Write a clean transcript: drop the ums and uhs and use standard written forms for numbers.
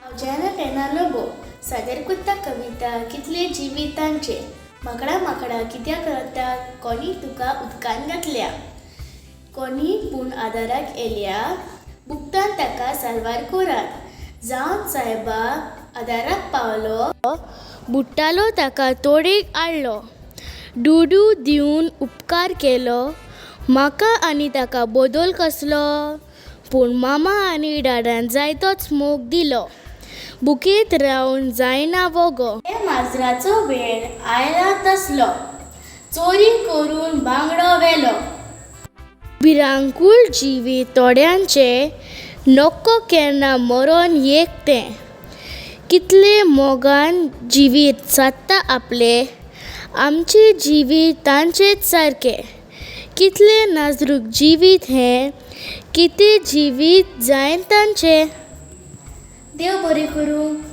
हांव तेन्ना लोगो सादर करता कविता कितले जिवितांचे माकडा माकडा कित्याक रडटा कोणी तुका उदकान घातल्या कोणी पूण आदाराक येयल्या बुकटान ताका साल्वार कोरात जावन सायबा आदाराक पावलो बुट्टालो ताका तोडेक हाडलो डुडू दिवन उपकार केलो म्हाका आनी ताका बदल कसलो पूण मामा आनी डाडान जायतोच मोग दिलो बुकेत रावन जायना वगो हे माजराचो वेळ आयला तसलो चोरी करून बांगडो व्हेलो भिरांकूळ जिवी तोड्यांचे नक्को केन्ना मरोन एकटें कितले मोगान जिवीत सादता आपले आमचे जिवीत तांचेच सारके कितले नाजूक जिवीत हें कितें जिवीत जायन तांचें देव बरें करूं.